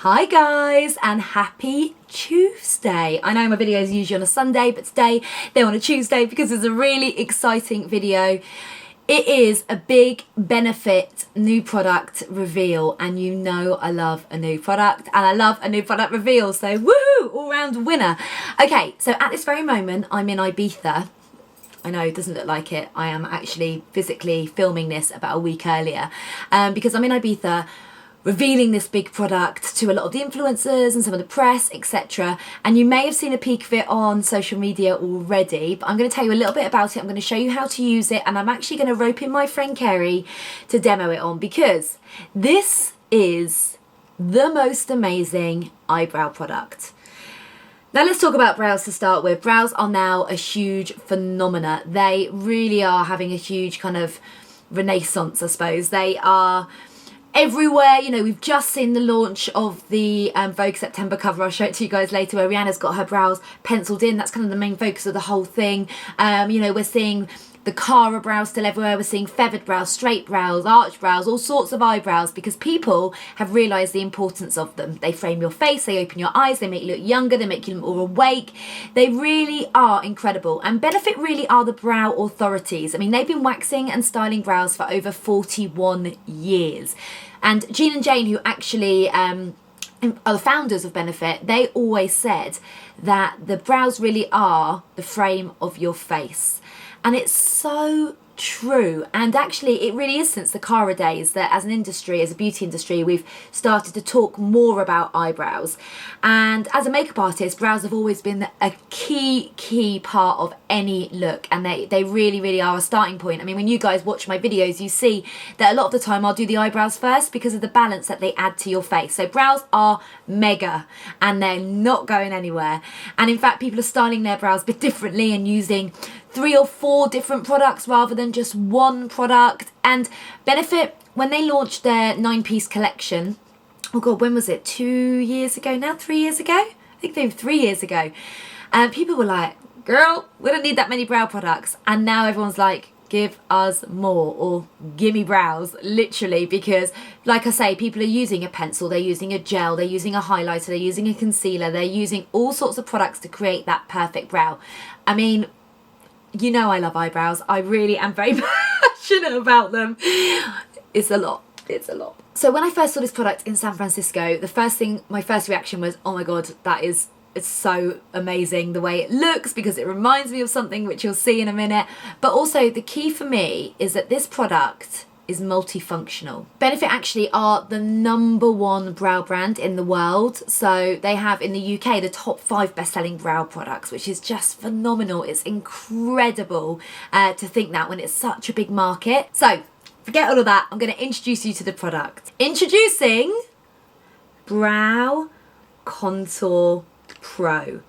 Hi guys, and happy Tuesday. I know my videos are usually on a Sunday, but today they're on a Tuesday because it's a really exciting video. It is a big benefit new product reveal, and you know I love a new product and I love a new product reveal, so woohoo, all round winner. Okay, so at this very moment I'm in Ibiza. I know it doesn't look like it. I am actually physically filming this about a week earlier because I'm in Ibiza revealing this big product to a lot of the influencers and some of the press, etc. And you may have seen a peek of it on social media already, but I'm going to tell you a little bit about it. I'm going to show you how to use it, and I'm actually going to rope in my friend Kerry to demo it on, because this is the most amazing eyebrow product. Now let's talk about brows to start with. Brows are now a huge phenomena. They really are having a huge kind of renaissance, I suppose. They are everywhere. You know, we've just seen the launch of the Vogue September cover. I'll show it to you guys later, where Rihanna's got her brows penciled in. That's kind of the main focus of the whole thing. You know, we're seeing the Cara brows still everywhere. We're seeing feathered brows, straight brows, arch brows, all sorts of eyebrows, because people have realised the importance of them. They frame your face, they open your eyes, they make you look younger, they make you look more awake. They really are incredible. And Benefit really are the brow authorities. I mean, they've been waxing and styling brows for over 41 years. And Jean and Jane, who actually are the founders of Benefit, they always said that the brows really are the frame of your face. And it's so true. And actually it really is, since the Cara days, that as an industry, as a beauty industry, we've started to talk more about eyebrows. And as a makeup artist, brows have always been a key part of any look, and they really are a starting point. I mean, when you guys watch my videos, you see that a lot of the time I'll do the eyebrows first because of the balance that they add to your face. So brows are mega, and they're not going anywhere. And in fact, people are styling their brows a bit differently and using 3 or 4 different products rather than just one product. And Benefit, when they launched their 9-piece collection, oh god, when was it? 2 years ago now? 3 years ago? I think they were 3 years ago. And people were like, girl, we don't need that many brow products. And now everyone's like, give us more, or gimme brows, literally, because like I say, people are using a pencil, they're using a gel, they're using a highlighter, they're using a concealer, they're using all sorts of products to create that perfect brow. I mean, you know I love eyebrows. I really am very passionate about them. It's a lot. It's a lot. So when I first saw this product in San Francisco, my first reaction was, oh my god, it's so amazing the way it looks, because it reminds me of something which you'll see in a minute. But also the key for me is that this product is multifunctional. Benefit actually are the #1 brow brand in the world. So they have in the UK the top 5 best-selling brow products, which is just phenomenal. It's incredible to think that when it's such a big market. So forget all of that. I'm going to introduce you to the product. Introducing Brow Contour Pro.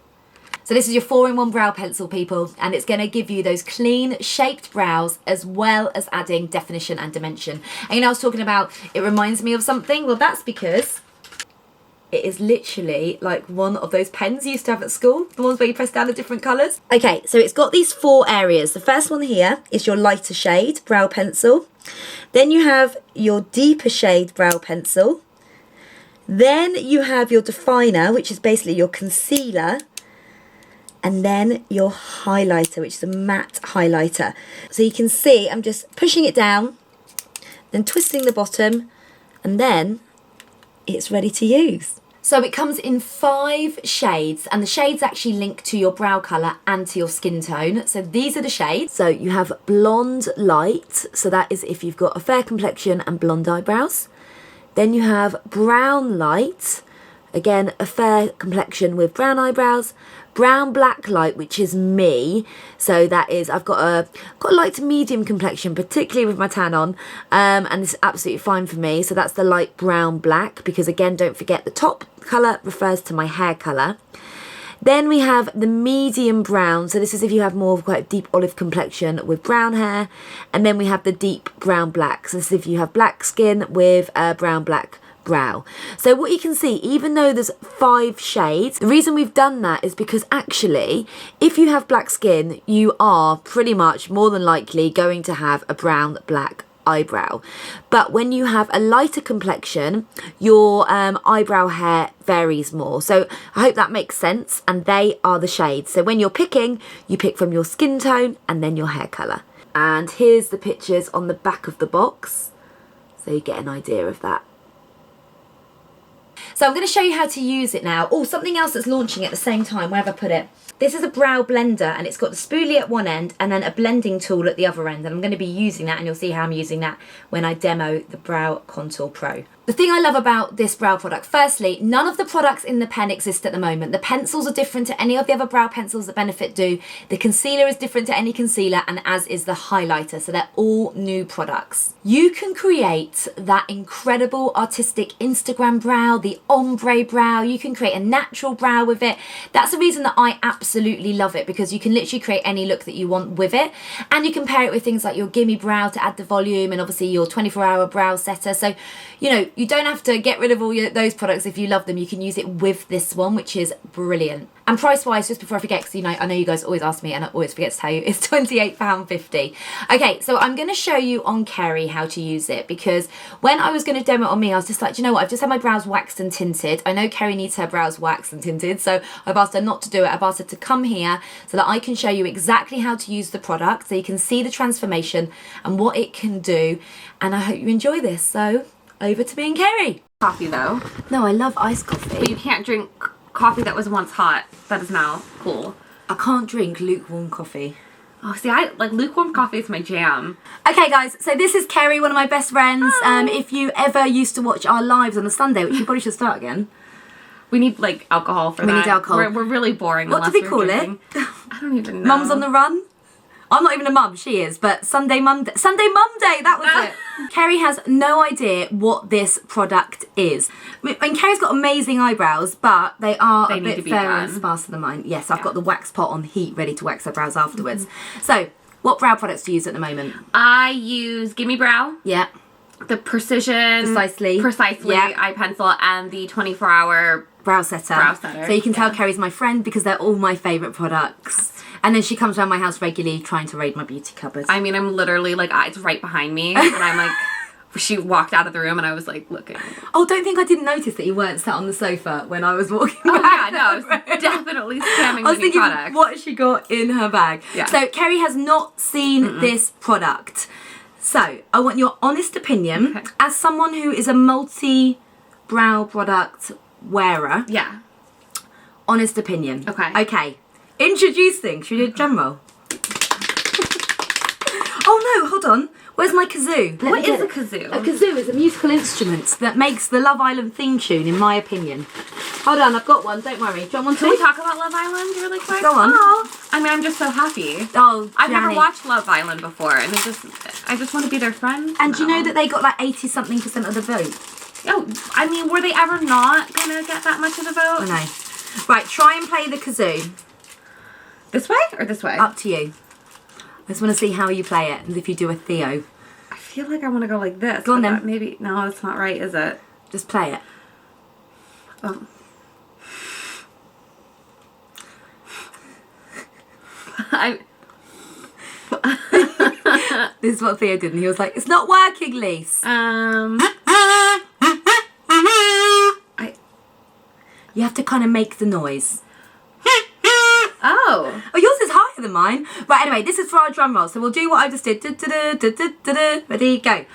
So this is your 4-in-1 brow pencil, people, and it's going to give you those clean shaped brows as well as adding definition and dimension. And you know, I was talking about it reminds me of something. Well, that's because it is literally like one of those pens you used to have at school, the ones where you press down the different colours. Okay, so it's got these 4 areas. The first one here is your lighter shade brow pencil. Then you have your deeper shade brow pencil. Then you have your definer, which is basically your concealer. And then your highlighter, which is a matte highlighter. So you can see I'm just pushing it down, then twisting the bottom, and then it's ready to use. So it comes in 5 shades, and the shades actually link to your brow colour and to your skin tone. So these are the shades. So you have blonde light, so that is if you've got a fair complexion and blonde eyebrows. Then you have brown light, again a fair complexion with brown eyebrows. Brown black light, which is me, so that is, I've got a light to medium complexion, particularly with my tan on, and this is absolutely fine for me. So that's the light brown black, because again, don't forget the top colour refers to my hair colour. Then we have the medium brown, so this is if you have more of quite a deep olive complexion with brown hair. And then we have the deep brown black, so this is if you have black skin with brown black brow. So what you can see, even though there's 5 shades, the reason we've done that is because actually if you have black skin, you are pretty much more than likely going to have a brown black eyebrow. But when you have a lighter complexion, your eyebrow hair varies more. So I hope that makes sense, and they are the shades. So when you're picking, you pick from your skin tone and then your hair colour. And here's the pictures on the back of the box, so you get an idea of that. So I'm going to show you how to use it now. Oh, something else that's launching at the same time. Where have I put it? This is a brow blender, and it's got the spoolie at one end and then a blending tool at the other end. And I'm going to be using that, and you'll see how I'm using that when I demo the Brow Contour Pro. The thing I love about this brow product, firstly, none of the products in the pen exist at the moment. The pencils are different to any of the other brow pencils that Benefit do. The concealer is different to any concealer, and as is the highlighter. So they're all new products. You can create that incredible artistic Instagram brow, the ombre brow. You can create a natural brow with it. That's the reason that I absolutely love it, because you can literally create any look that you want with it. And you can pair it with things like your gimme brow to add the volume, and obviously your 24-hour brow setter. So, you know, you don't have to get rid of all those products if you love them. You can use it with this one, which is brilliant. And price-wise, just before I forget, because I know you guys always ask me and I always forget to tell you, it's £28.50. Okay, so I'm going to show you on Kerry how to use it, because when I was going to demo it on me, I was just like, do you know what? I've just had my brows waxed and tinted. I know Kerry needs her brows waxed and tinted, so I've asked her not to do it. I've asked her to come here so that I can show you exactly how to use the product, so you can see the transformation and what it can do. And I hope you enjoy this. So over to me and Kerry. Coffee though. No, I love iced coffee. But you can't drink coffee that was once hot, that is now cool. I can't drink lukewarm coffee. Oh, see, I like lukewarm coffee is my jam. Okay, guys, so this is Kerry, one of my best friends. If you ever used to watch our lives on a Sunday, which you probably should start again. We need like alcohol for that. We need alcohol. We're really boring. What do they call it? I don't even know. Mums on the Run? I'm not even a mum, she is, but Sunday Mum Day, that was it. Kerry has no idea what this product is. And Kerry's got amazing eyebrows, but they are a bit fairer and sparser than mine. Yes, I've got the wax pot on heat ready to wax her brows afterwards. So, what brow products do you use at the moment? I use Gimme Brow. Yeah. The Precision. Precisely. Yeah. Eye pencil, and the 24-hour brow setter. So you can tell Kerry's my friend because they're all my favourite products. And then she comes around my house regularly trying to raid my beauty cupboard. I mean, I'm literally like, it's right behind me. And I'm like, she walked out of the room and I was like, looking. Oh, don't think I didn't notice that you weren't sat on the sofa when I was walking back. Oh, yeah, no, I was definitely scamming I was thinking, product. what has she got in her bag? Yeah. So, Kerry has not seen this product. So, I want your honest opinion as someone who is a multi-brow product wearer. Yeah. Honest opinion. Okay. Okay. Introducing. Should we do a drum roll? Oh no, hold on. Where's my kazoo? What is a kazoo? A kazoo is a musical instrument that makes the Love Island theme tune, in my opinion. Hold on, I've got one. Don't worry. Do you want one Can we talk about Love Island really quick? Go on. Oh, I mean, I'm just so happy. Oh, I've never watched Love Island before, and I just want to be their friend. And do you know that they got like 80-something% of the vote? Oh, I mean, were they ever not gonna get that much of the vote? I know. Right, try and play the kazoo. This way or this way? Up to you. I just want to see how you play it, and if you do a Theo. I feel like I want to go like this. Go on then. Maybe, no, that's not right, is it? Just play it. Oh. This is what Theo did, and he was like, "It's not working, Lise." You have to kind of make the noise. Oh, yours is higher than mine. Right, anyway, this is for our drum roll, so we'll do what I just did. Ready, go.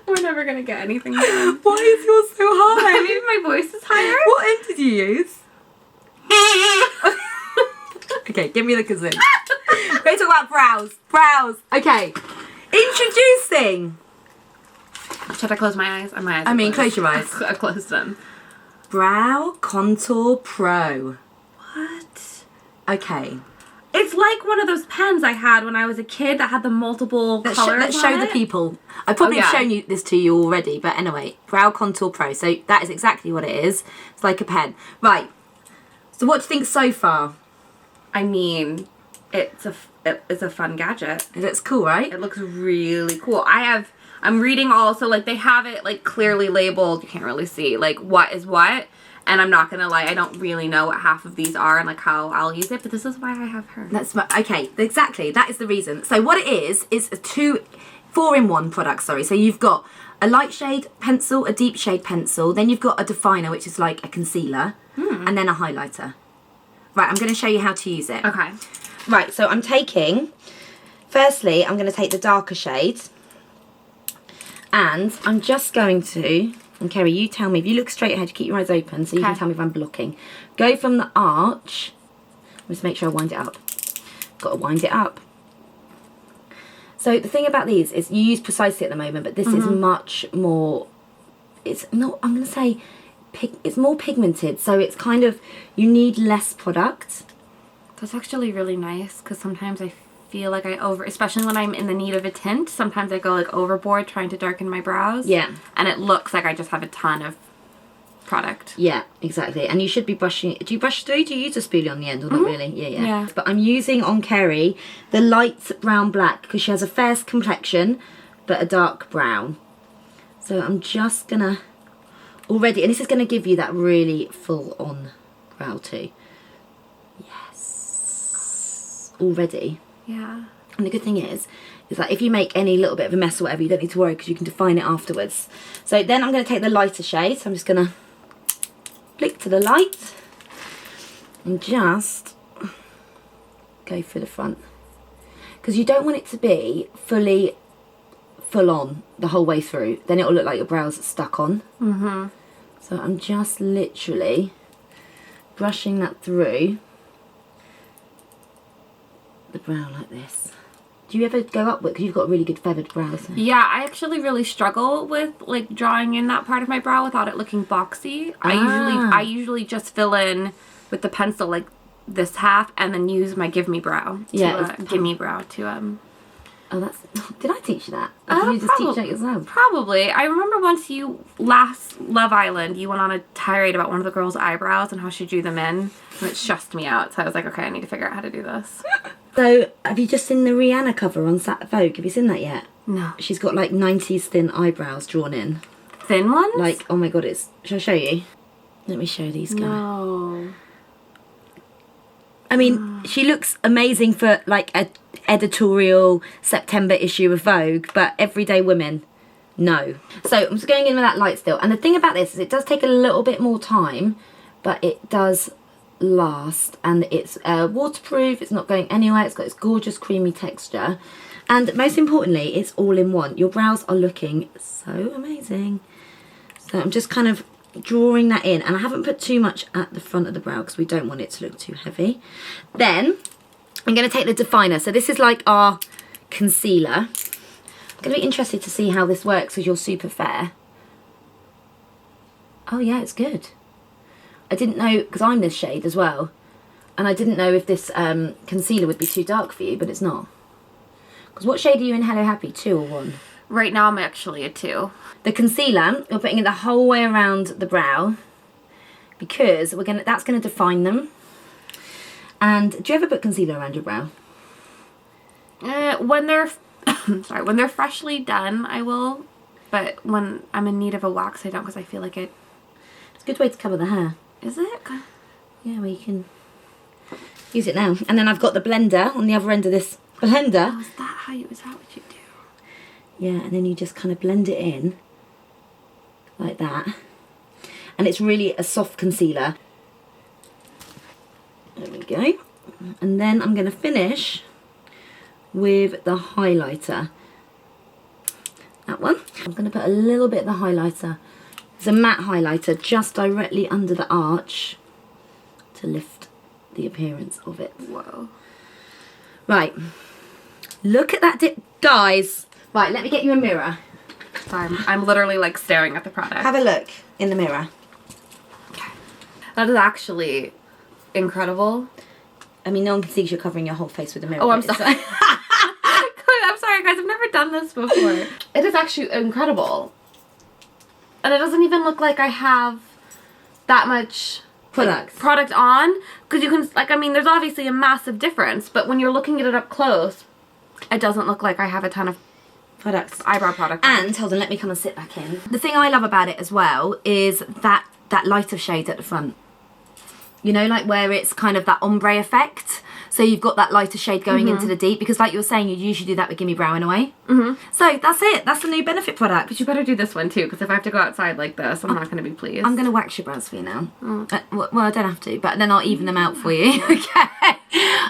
we're never gonna get anything done. Why is yours so high? Maybe my voice is higher. What end did you use? Okay, give me the kazoo. We're going to talk about brows. Brows. Okay. Introducing. Should I close my eyes? My eyes I mean, closed. close your eyes. I closed them. Brow Contour Pro. What? Okay. It's like one of those pens I had when I was a kid that had the multiple colors. Let's show the people. I probably have shown you this to you already, but anyway, Brow Contour Pro. So that is exactly what it is. It's like a pen. Right. So what do you think so far? I mean, it's a fun gadget. It looks cool, right? It looks really cool. I'm reading also, like, they have it, like, clearly labeled. You can't really see, like, what is what. And I'm not gonna lie, I don't really know what half of these are and like how I'll use it, but this is why I have her. Okay, exactly. That is the reason. So what it is a 4-in-1 product, sorry. So you've got a light shade pencil, a deep shade pencil, then you've got a definer, which is like a concealer, and then a highlighter. Right, I'm going to show you how to use it. Okay. Right, so firstly, I'm going to take the darker shade, and I'm just going to, and Kerry, you tell me, if you look straight ahead, keep your eyes open, so you can tell me if I'm blocking. Go from the arch, just make sure I wind it up. Got to wind it up. So the thing about these is you use Precisely at the moment, but this is much more, it's not, I'm going to say, it's more pigmented. So it's kind of, you need less product. That's actually really nice because sometimes I feel like especially when I'm in the need of a tint, sometimes I go like overboard trying to darken my brows. Yeah. And it looks like I just have a ton of product. Yeah, exactly. And you should be brushing. Do you brush through? Do you use a spoolie on the end or not really? Yeah. But I'm using on Kerry the light brown black because she has a fair complexion but a dark brown. So I'm just gonna already, and this is gonna give you that really full on brow too. Yes. Already. Yeah. And the good thing is that if you make any little bit of a mess or whatever, you don't need to worry because you can define it afterwards. So then I'm going to take the lighter shade. So I'm just going to flick to the light and just go through the front. Because you don't want it to be full on the whole way through. Then it will look like your brows are stuck on. So I'm just literally brushing that through the brow like this. Do you ever go upward? Because you've got really good feathered brows. Yeah, I actually really struggle with like drawing in that part of my brow without it looking boxy. I usually just fill in with the pencil like this half and then use my Give Me Brow to Oh, that's. Did I teach you that? Or did you just teach that yourself? Probably. I remember once last Love Island, you went on a tirade about one of the girls' eyebrows and how she drew them in, and it stressed me out. So I was like, okay, I need to figure out how to do this. So, have you just seen the Rihanna cover on Vogue? Have you seen that yet? No. She's got like 90s thin eyebrows drawn in. Thin ones? Like, oh my god, shall I show you? Let me show these guys. No. I mean, she looks amazing for like a editorial September issue of Vogue, but everyday women, no. So I'm just going in with that light still. And the thing about this is it does take a little bit more time, but it does last. And it's waterproof, it's not going anywhere, it's got this gorgeous creamy texture. And most importantly, it's all in one. Your brows are looking so amazing. So I'm just kind of drawing that in, and I haven't put too much at the front of the brow because we don't want it to look too heavy. Then I'm going to take the definer. So this is like our concealer. I'm going to be interested to see how this works because you're super fair. Oh yeah, it's good. I didn't know, because I'm this shade as well, and I didn't know if this concealer would be too dark for you, but it's not. Because what shade are you in Hello Happy, 2 or 1? Right now I'm actually a 2. The concealer, we're putting it the whole way around the brow because that's gonna define them. And do you ever put concealer around your brow? When they're when they're freshly done, I will. But when I'm in need of a wax, I don't, because I feel like it's a good way to cover the hair. Is it? Yeah, well, you can use it now. And then I've got the blender on the other end of this blender. Oh, is that what you do? Yeah, and then you just kind of blend it in like that. And it's really a soft concealer. There we go. And then I'm going to finish with the highlighter. That one. I'm going to put a little bit of the highlighter. It's a matte highlighter just directly under the arch to lift the appearance of it. Whoa. Right. Look at that dip. Guys. Right, let me get you a mirror. Sorry, I'm literally like staring at the product. Have a look in the mirror. Okay. That is actually incredible. I mean, no one can see because you're covering your whole face with a mirror. Oh, I'm sorry. I'm sorry, guys. I've never done this before. It is actually incredible. And it doesn't even look like I have that much product on. Because you can, like, I mean, there's obviously a massive difference. But when you're looking at it up close, it doesn't look like I have a ton of products. Eyebrow product. And, hold on, let me come and sit back in. The thing I love about it as well is that that lighter shade at the front. You know, like where it's kind of that ombre effect. So you've got that lighter shade going into the deep, because like you were saying, you usually do that with Gimme Brow in a way. So that's it. That's the new Benefit product. But you better do this one too, because if I have to go outside like this, I'm not going to be pleased. I'm going to wax your brows for you now. Well, I don't have to, but then I'll even them out for you. Okay.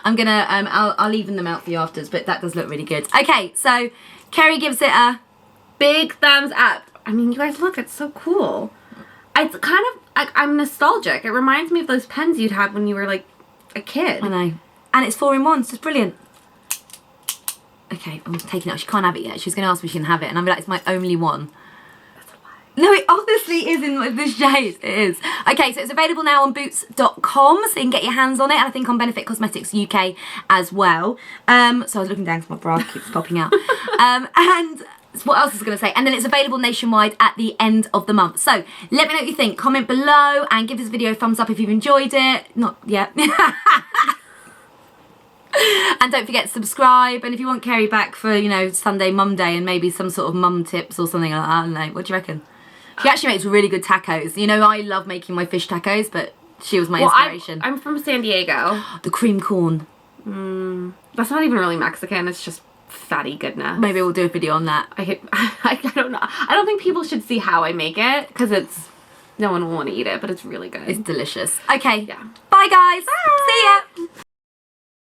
I'm going to, I'll even them out for you afterwards, but that does look really good. Okay, so Kerry gives it a big thumbs up. I mean, you guys, look, it's so cool. It's kind of, I'm nostalgic. It reminds me of those pens you'd have when you were like a kid. I know. And it's 4-in-1, so it's brilliant. Okay, I'm taking it out. She can't have it yet. She was going to ask me if she can have it, and I'm like, it's my only one. That's a lie. No, it obviously is in this shade. It is. Okay, so it's available now on boots.com, so you can get your hands on it, and I think on Benefit Cosmetics UK as well. So I was looking down because my bra keeps popping out. And what else was I going to say? And then it's available nationwide at the end of the month. So let me know what you think. Comment below and give this video a thumbs up if you've enjoyed it. Not yet. And don't forget to subscribe. And if you want Kerry back for, you know, Sunday Mum Day and maybe some sort of mum tips or something like that, I don't know. What do you reckon? She actually makes really good tacos. You know, I love making my fish tacos, but she was my inspiration. I'm from San Diego. The cream corn. That's not even really Mexican. It's just fatty goodness. Maybe we'll do a video on that. I don't know. I don't think people should see how I make it, because no one will want to eat it, but it's really good. It's delicious. Okay. Yeah. Bye, guys. Bye. See ya.